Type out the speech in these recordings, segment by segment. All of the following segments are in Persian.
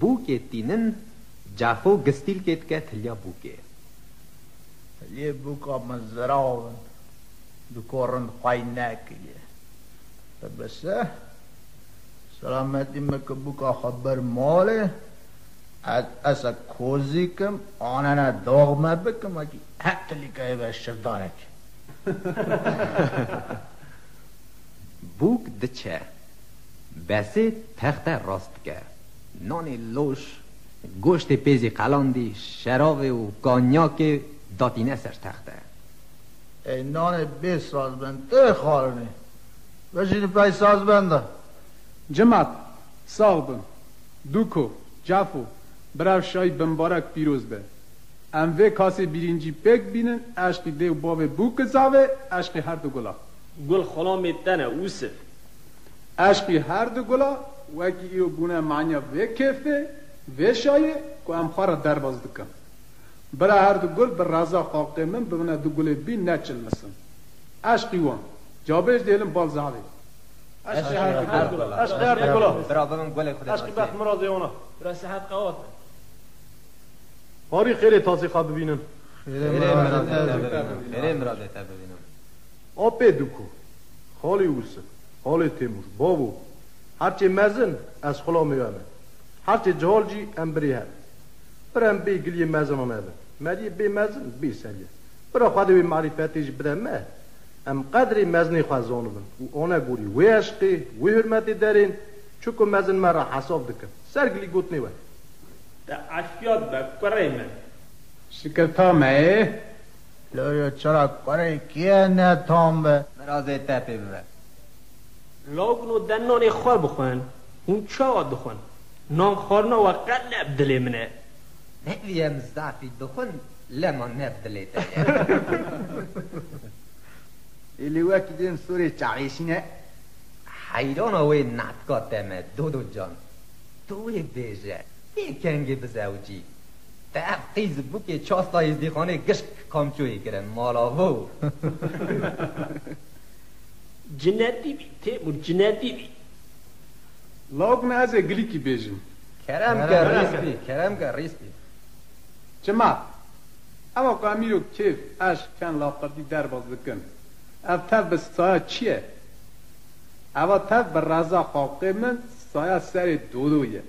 بوکه تینن جافو گستیل کت که تلیا بوکه یه بوکا من زراون دو کارن خواهی نکیه بسه سلامتی مکه بوکا خبر ماله اسا کوزی کم آنانا داغمه بکم اکی حتی لیکه به شردانک بوک دچه بسه تخت راست که نان لوش گوشت پیزی قلاندی شراب و کانیاک داتینه سر تخته ای نان بی ساز بند ته خارنی بشینی پای ساز بنده جماعت ساغ بن دوکو جافو براو شای بمبارک پیروز به ام وی کاسی بیرینجی پک بینن عشقی دیو باب بوک زاوه عشقی هر دو گلا گل خلام تنه اوسف عشقی هر دو گلا وکی ایو گونه معنی وی کفته وی شایه که ام خواه را در باز دکم برا هر دو گل بر رازا خاقه من ببنه دو گل بی نچل مسن عشقی وان جابش دیلم بال زاوه عشقی هر دو گلا عشقی هر دو گلا برا بمن گل خود عشقی بخت مرازه اونا برا صحت قوات هاری خیلی تازه خواب ببینن خیلی مراده تا ببینم آپه دوکو خالی اوسه خالی تیمور بابو هرچه مزن از خلا میوامه هرچه جهال جی ام بری هر برم بی گلی مزن آمده مدی بی مزن بی سریه برا خواهده بی معرفتیش بدم مه ام قدری مزنی خواه زانو بن و آنه گوری وی عشقی وی حرمتی دارین چوکو مزن مرا حساب دکن سرگلی گوت نیوه تا عفیات با کره من شکرتا مه لوریو چرا کاره کیه نه تام به مراده تا ببینم لاغنو دنان خواه بخوان اون چاوات بخوان نان خورنا و قد نبدلی منه نبیم زعفی دخون لما نبدلیت ایلی وکی دین سوری چعیشینه حیران اوی نتکات دمه دودو جان توی بیجه کنگی بزوجی تا قیز بوکی چاستا ازدی خانه گشک کامچوی کرن مالاوو جنتی بی تیمور جنتی بی لاغ نه از گلی کی بیجم کرم که ریسپی جماعت اما قامیرو کیف عشق کن لاقردی در باز بکن او تب بستایا چیه؟ او تب بر رازا خاقه من سایا سر دودویه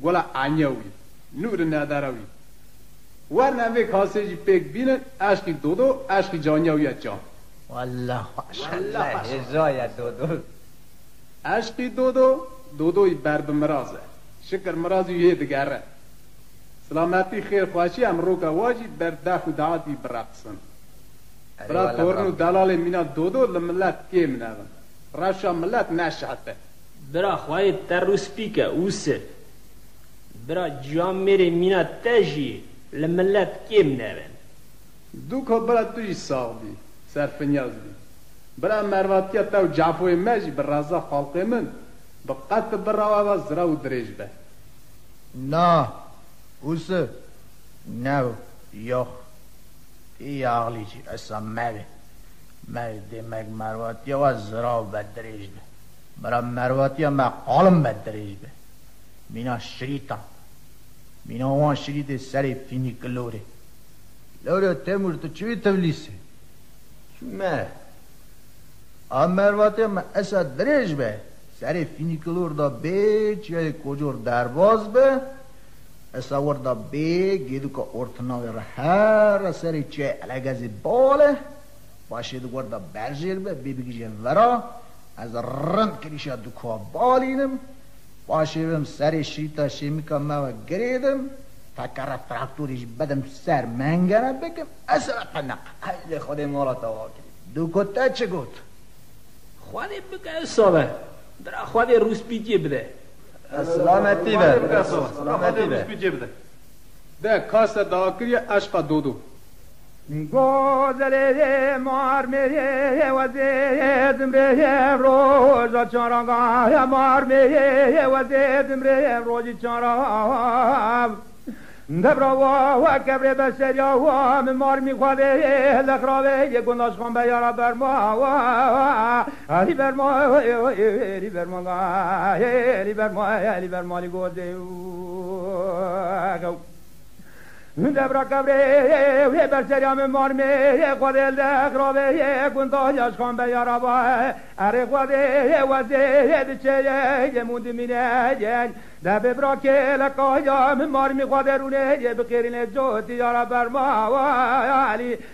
گولا عنیوی نور نداروی ورنوی کاسه جی پیک بینن عشقی دودو عشقی جانیویه جان والله هجای دودو عشقی دودوی بر بمرازه شکر مرازی یه دگره سلامتی خیر خواشی هم روکا واجی بر دخ و دعاتی برقصن برا تورنو دلال مینا دودو لملت که منون راشا ملت نشعته برا خواهی تروس پیکه اوسف برا جام میره مینا تجی لملت که منون دوکا برا توی ساغ بی صرف نیاز بی برا مرواتیا تاو جافوی مجی بر رازا خالقی من بقات برا و زرا و دریج به نه اوسه نه یخ ای آغلی چی اصلا مره دیمک مرواتیه و زرا بدریج به برا مرواتیه ما قالم بدریج به مینا شریطا مینا وان شریط سری فینی کلوره لوره تیمور تو چوی تولیسه مه مرواتیه ما اصلا دریج به سری فینی کلور دا بیچ یا کجور درباز به اصلا وردا گیدو که ارتناوی را هر سری چه علگازی باله باشه دو وردا برجیر به بگیجه ورا از رند کریشا دو که بالینم باشه بیم سری شیطا شیمیکا ما گریدم تکر تراکتوریش بدم سر منگنه بکم اصلا قنق حیل خود مالا تاوا کرد دو کتا چه گوت خواهی بکه اصابه برا خواهی روز پیجی بده سلامتی به ده کاسه داکری عشقا دودو گذره مار میه و زیدم ره روزا چارانگاه مار میه و زیدم ره روزی چارانگ دبرا و کبر بسریا و مار میخواده لخراوه یه گنداش خان بیارا برما علی برما علی برما علی برما علی برما لی گوده دبرا کبره برسریام مارمه خود الدخرابه گنده یاشخان به یارابا اره خود وزید چه موند مینه دب برا که لکایم مارمی خود رونه بخیرین جوتی یارا برما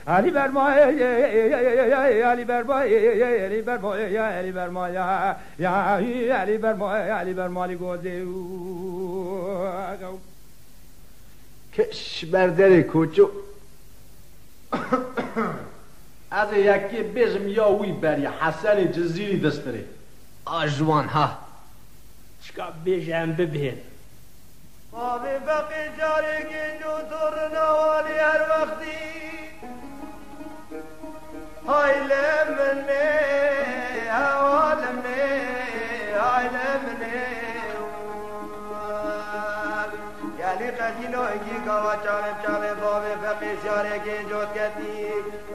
علی برما علی برما علی برما علی برما علی برما علی برما علی گوزه کش بردر کوچو از یکی بزم یا وی بری حسن جزیری دستره آجوان ها چکا بیجم ببین آبی بقی جاری گنجو تر نوالی هر وقتی های لمنه حوالمنه های لمنه یعنی قدینو اگی گوا چالم چالم بابی فقی سیاره گنجوت کتی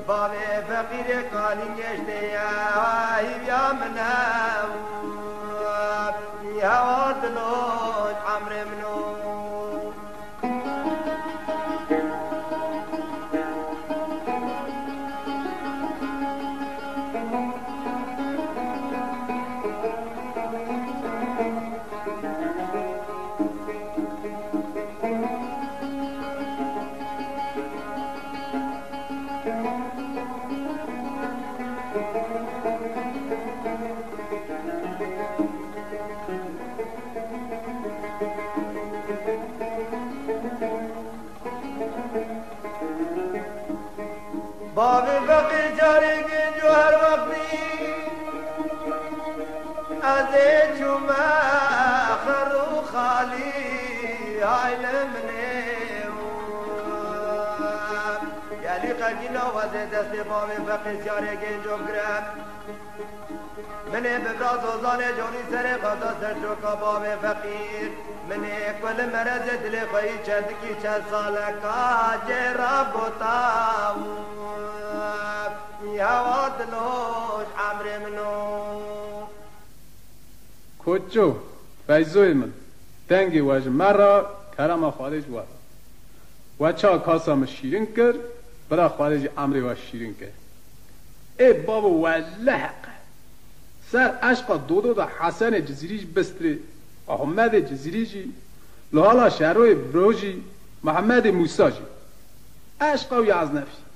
بابی فقیر کالین گشته های بیا منه هوا دلوش عمر منو بابی بقی جاری گنجو هر وقتی از چومه خرو خالی علمنه یعنی قدینا وزه دست بابی بقی جاری گنجو گرم منه ببراز وزانه جونی سر قضا سر چوکا بابی فقیر منه کل مرز دل خواهی چند کی چند سال کا جرا بوتاو هوا دلوش عمر منو کوچو فیضوی من دنگی واجه مرا کرم خارج وار و چا کاسم شیرین کر برا خارج عمر و شیرین کر ای بابا والله سر عشق دودو دا حسن جزیریج بستری احمد جزیریجی لحالا شهروی بروجی محمد موساجی عشق و یعز نفی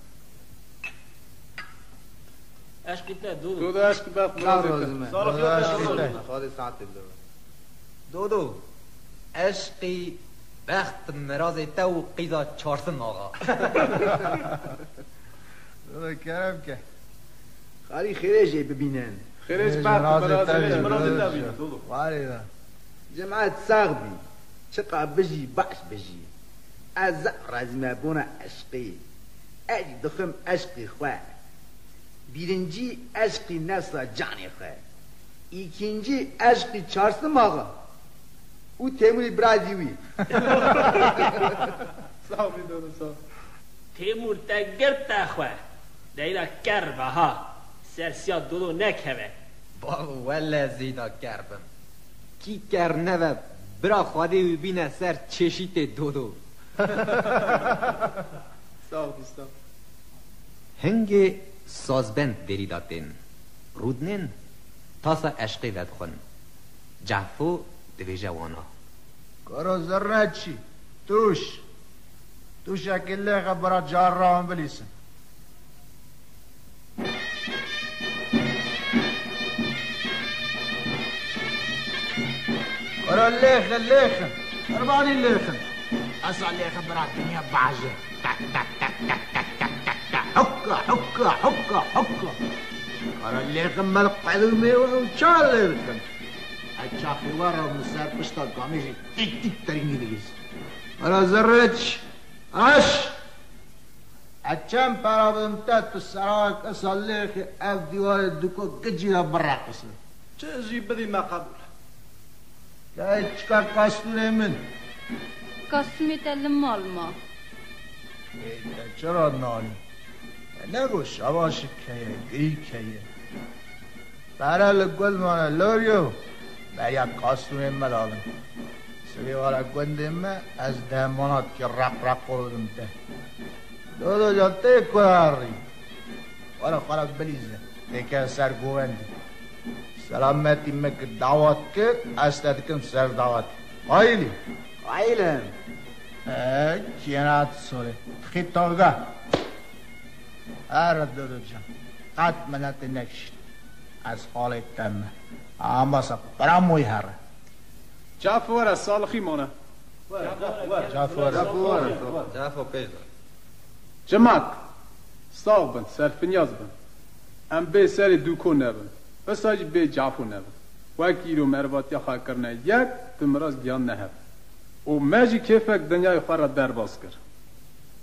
عشقی تا دودو دودو عشق بخت مرازه دودو عشقی بخت مراز تا و قیزا چارسن آقا دودو کرم که خالی خیرجی ببینن خیرش بخت مرازه تا بینن دودو واریدا جماعت ساغ بی چقا بجی باش بجی از رازمه بونا عشقی اجی دخم عشقی خواه birinci aşkı nasla canı ikinci aşkı çarsın mağa u temuri brazivi sağ ol dodo sağ تیمور تا گرد تا خواه دیرا کر بها سرسیا دودو نکوه بابا ولا زینا کربم کی کر نوه برا خواده و بینه سر چشیت دودو sağ ol دوستان هنگی سازبند دریداتین رودنین تاسا عشقی ودخون جعفو دوی جوانا کارو ذره چی توش اکله خبرا جار را هم بلیسن کارو لیخن اربانی لیخن اصلا لیخن برا دنیا باجه تک تک تک تک تک تک تک حكا قال الليخن ملق عدومي وشال الليخن الشاخي ورا ومسار بشتا قاميجي تيك تيك تريني ديز قال زرتش اش الشام برابمتات السراك اصليخي اف ديوار الدكو قجيها برا قصر چه بدی ما قبول لا تشكا قاسمي من قاسمي تلم alma چرا نانی نگو شباش کیه گی کیه برال گل مانه لوریو بریا کاستوم مدالم سویوارا گندمه از دهمانات که رق قردم ده دو جان ته کاری وارا خراب بلیزه تکه سر گوندی سلامتی مک دعوت که استدکم سر دعوت قایلی قایلم جنات سوره خیتاگه هر دو جان قد منت نکشت از حال تم اما سا براموی هر جعفر از صالحی مانه جعفر پیش جماعت ساق بند صرف نیاز بند ام به سر دوکو نبند بس آجی به جعفر نبند وکی رو مرواتی خواه کرنه یک تمراز گیان نهب و مجی کیفک دنیای خواه را در باز کر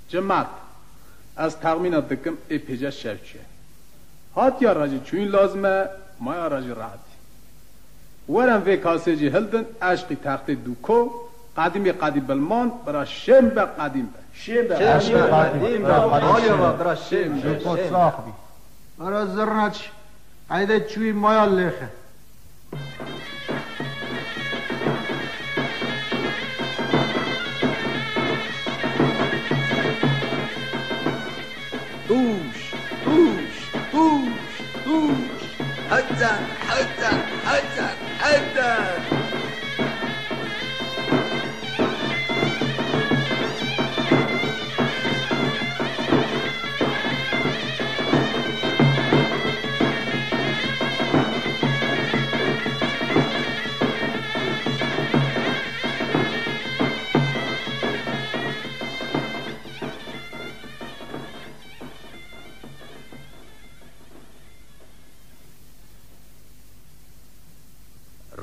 جماعت از تقمینات دکم ای پیجه شفچه هات یا راجی چون لازمه ما یا راجی راحتی ورم وی کاسه جی هلدن عشقی تخت دوکو قدیمی قدیم بلمان برا شم به قدیم به دوکو ساخ بی برا زرنچ قیده چوی مایا لیخه توش حتن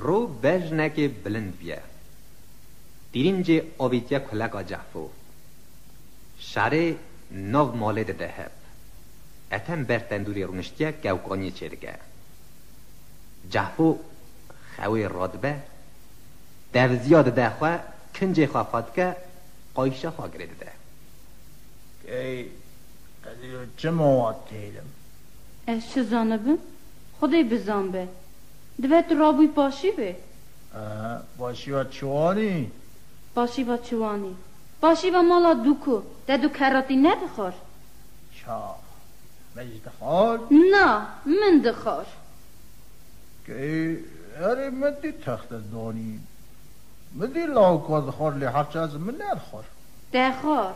رو بجنک بلند بیا دیرینج آویتیا کلگا جعفو شاره نو مالد دهب اتم برتندوری رونشتیا گوکانی چرگه جعفو خوی رادبه در زیاد ده خواه کنجه خواه که قایشه خواه گرده ده قدیو چه مواد تیلم از چه زانبم؟ خدای بزان به دوید رابوی باشی به باشی و چوانی باشی با چوانی باشی با مالا دوکو ده دو کراتی ندخور چا مجی دخور نه من دخور که اره مدی تخت دانی مدی لاوکا دخور لی حرچه از من ندخور دخور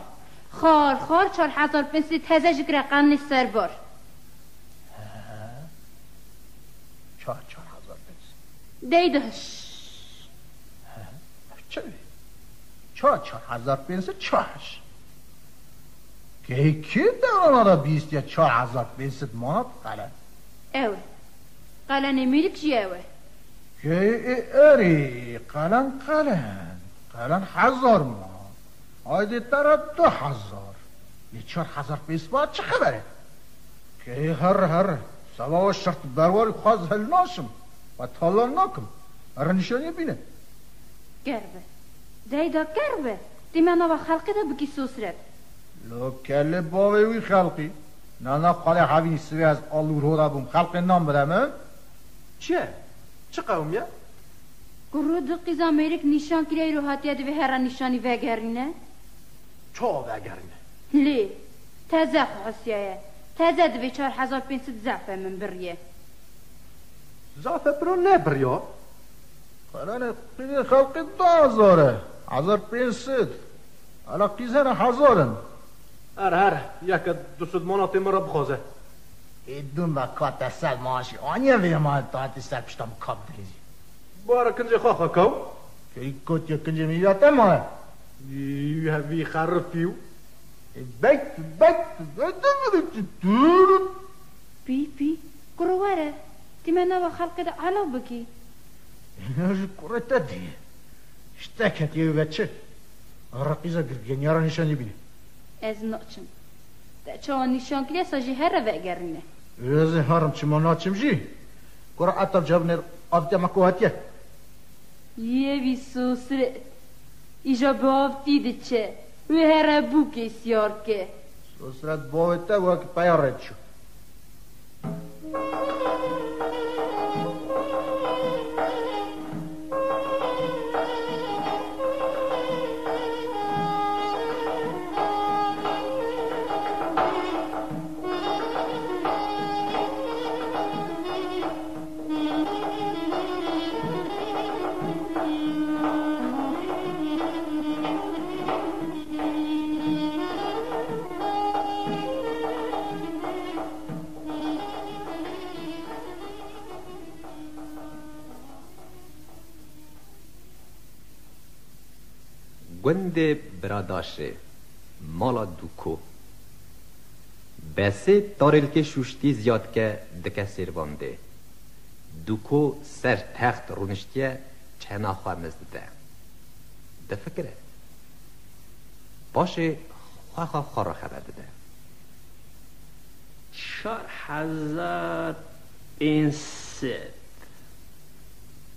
خار 4500 تازه جگره قنی سر بار 4000 دیدهش چه 4500 چهش که کی دارن را 20 یا 4500 مانات قلن اوه قلن میرک جی اوه که اری قلن 1000 مانات آیده تر 2000 یه 4500 مانات چه خبره که هر سبا و شرط برواری خواست هل ناشم و تالان ناکم اره نشانی بینه گربه دیدا گربه دیمانا و خلقی دا بکی سوسرد لو کله باوی وی خلقی نه قاله حوی سوی از آلور هودا بوم خلقی نام بدمه چه قومیه؟ گروه دو قیزا میرک نشان کلی رو هاتیه دوی هر نشانی وگرینه چه وگرینه؟ لی تازه خواستیه تازه دوی 4500 زعفه من بریه زعفه برو نبریا؟ قلن قیل خلقی 2000 1500 حالا قیزه 1000 هر یک 200 مانات مرا بخوازه ایدون با کات سال ماشی آنیا وی ما تاعتی سر پشتم کاب دلیزی بارا کنجه خواه کو؟ که ای کت یا کنجه میویاته ماه وی خرفیو بیت بی گروه دیمانا و خلقی دا علا بکی اینو کرتا دیه اشتاکت یه بچه رقیزا گرگین یارا نشانی بینه از ناچم دا چوان نشان کلی ساجی هر وگرینه از هارم چما ناچم جی کرا اتر جاب نر آفتی مکوهاتیه یه بی سوسره ایجا به آفتی ده چه و هر بوکی سیار که سوسرت باویتا و که پیارت شو گند براداشه مالا دوکو بسه تاریل که شوشتی زیاد که دکه سیروانده دوکو سر تخت رونشتیه چنا خواه مزده ده فکره باشه خواه خارا خبر ده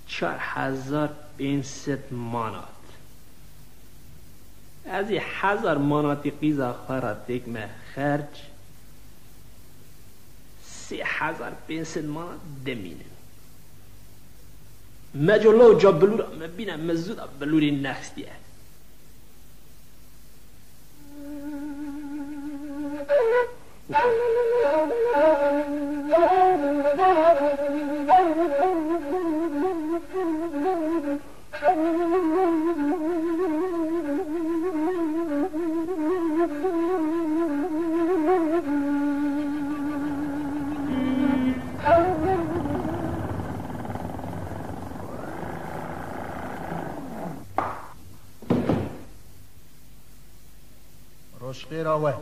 4500 مانات از 1000 ماناتی قیزا خارت دکمه خرج 3500 مانات دمینه مجلو جا بلور مبینه مزود بلوری نخستیه روشقیر آوه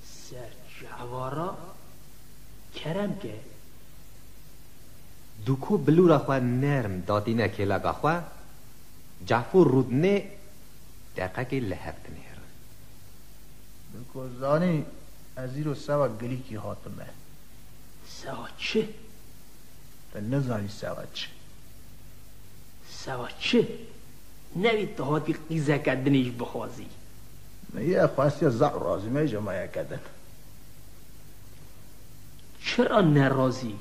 سر جوارا کرم که دوکو بلورا خواه نرم دادینه که لگا خواه جعفو رودنه دقیقه لحبت نهر دوکو زانی از ایرو سوا گلیکی حاتمه سوا چه؟ تو نزانی سوا چه سوا چه؟ نوید دهاتی قیزه کردنیش بخوازی یه خواستی زع رازی می جمعه کردن چرا نرازی؟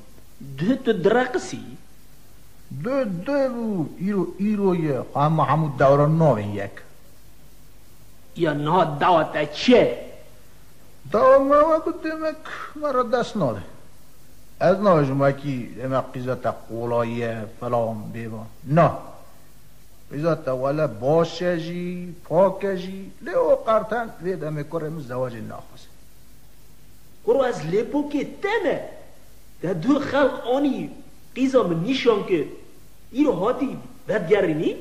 تو درقسی؟ دو ایرو یه خواه همون دوران نوین یک یا نه دعوت چه؟ دعوت نوه دمک مرا دست ناده از نوه جمعه دمک قیزت قولاییه فلان بیبا نه قیزت ولا باشه جی پاکه جی لیو قرطن ویده میکرم زواج ناخوزه قرو از لیپو که تمه در دو خلق آنی قیزا من نیشان که ایرو هاتی بدگرینی؟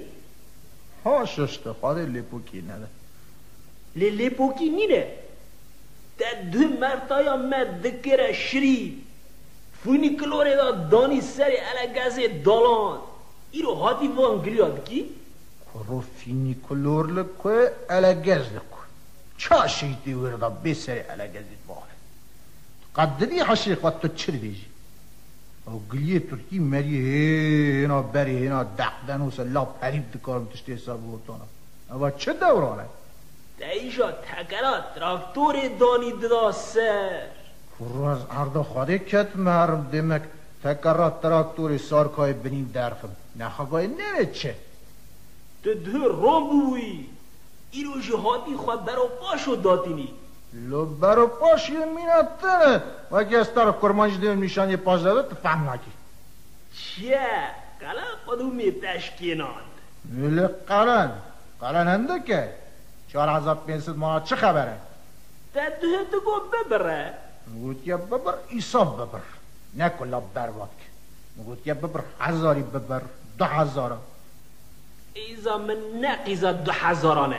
ها ششته خواهده لیپو کی نده لیپو کی نینه در دو مرتایا مرد دکره شریف فونی کلوره دا دانی سری علگازه دالان ایرو هاتی وان گلیاد کی؟ رو فینی کلور لکوه علگاز لکوه چا شیطی ورده بسری علگازی باقه قدری حشیقات تو چر بیجی او گلیه ترکی مری هینا بری هینا دقدن و سلا پریب دکارم تشتی حساب بورتانا اما چه دورانه؟ دیجا تکرات تراکتور دانی ددا سر رو از اردا خواده کت مرم دمک تکرات تراکتور سارکای بنین درفم نخواهی نمید چه؟ دو رام بوی ایرو جهادی خواه برا پاشو داتینی لو برا پاشی مینتنه و اگه از طرف کرمانج دیم میشان یه پاش داده تو فهم نکی چه؟ قلن قدومی تشکیناند میله قلن هنده که 4500 مانات چه خبره؟ دو تو گو ببره مگوت یا ببر ایساب ببر نکلا برباد که مگوت یا ببر 1000 ببر 2000 ایزا من نقیزا 2000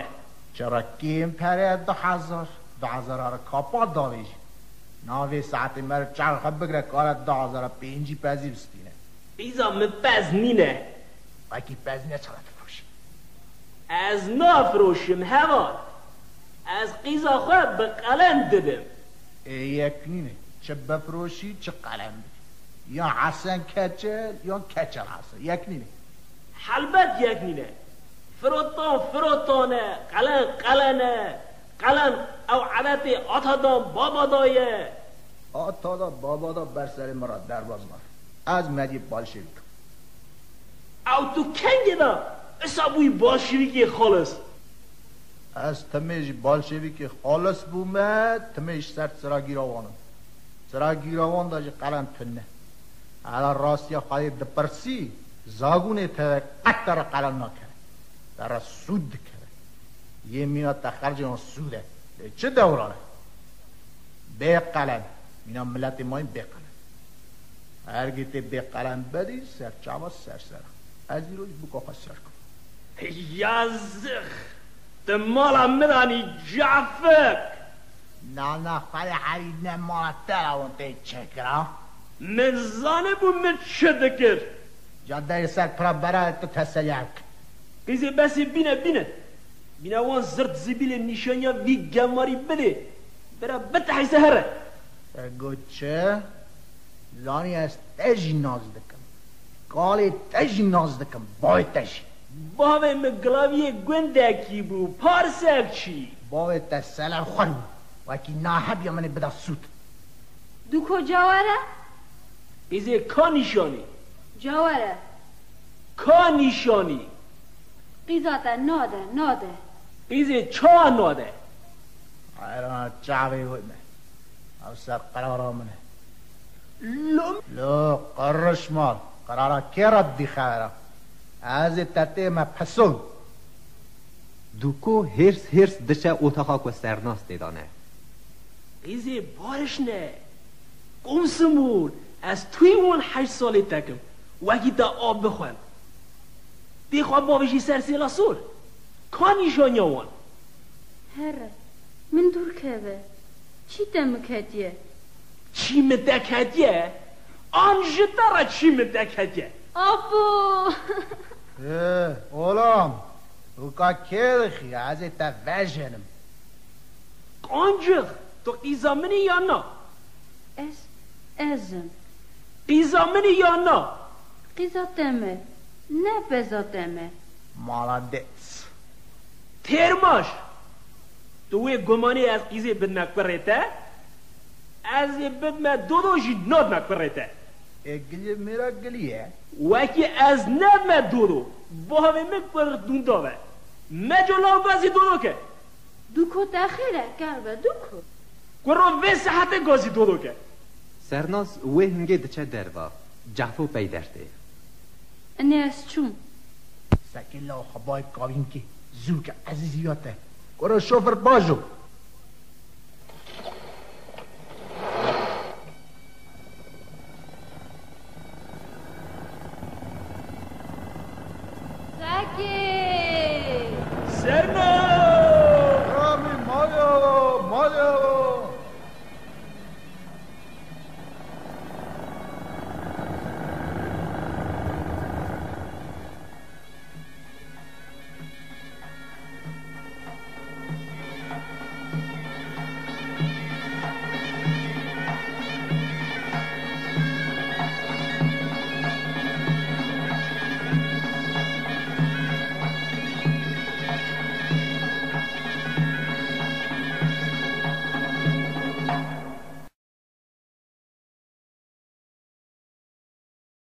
چرا کیم پره 2000 را کپا داویج ناوی ساعتی مر چرخه بگره کار 2005 پذیر بستینه ایزا من پز نینه اکی پز نینه چرا تفروشی از نافروشم هواد از قیزا خواه به قلم دادم یک نینه چه بفروشی چه قلم بدی یا حسن کچل یا کچل حسن یک نینه حلبت یک نینه فروتانه قلن او عدت آتادان بابا دایه آتادا بابا دا بر سر مرا درباز مار از مدی بالشویک او تو کنگه دا اصابوی بالشویکی خالص از تمیج بالشویکی خالص بومد تمیج سرا گیراوان دا جی قلن تنه حالا راستی خواهی دپرسی زاگونه تا قطر قلن نکره در سود کرده یه مینا تخرج اون سوده چه دورانه به قلن مینا ملت مایم به قلن هرگیت به قلن بدی سرچاوا سرسر از این روز بکا سر کن یازخ تمالا مدانی جعفر نه خواهی حرید نه مالا تراون تی چکرا من زانه بو من چه دکر جاده سر پرا برای تو تسلیک قیزه بسی بینه وان زرد زبیل نشانیا وی گماری بده برا بتحی سهره بگو چه؟ زانی از تجی ناز دکم قالی تجی ناز دکم بای تجی باوی مگلاوی گوندکی بو پارسک چی باوی تسلم خون وکی ناحب یا منی بدا سود دو کجاوره؟ قیزه کا نشانی جاوره کا نشانی قیزاته ناده قیزه چا ناده ایران چاوی ہوئی میں او سر قرارا منه لو قرش مال قرارا کی رد دی خیره از تته ما پسون دوکو هرس دشه اتاقا و سرناس دیدانه قیزه بارش نه قمسمون از توی اون 8 ساله تکم وکی تا آب بخوام دی خواب باوشی سرسیلا سور کا نشانی وان هره من دور که چی دمکتیه چی مدکتیه آنجتره چی مدکتیه آبو اولام او کا کلخی از تا وجنم قانجغ تو قیزا منی یا نه ازم قیزا منی یا نه قیزاتمه نه بزاتمه مالا دیتس ترماش توی گمانی از قیزه بدمک برده از بدمک دودوشی نادمک برده گلی میرا گلیه وکی از نم دودو با همه مکبر دونداوه مجلو بازی دودو که دوکو داخله گربه دوکو کرو به صحت گازی دودو که سرناس وی هنگه دچه دروا جعفو پیدرده انه از چون سکیلا خبای کابین که زوک عزیزیاته کرو شوفر باجو سکی سرناس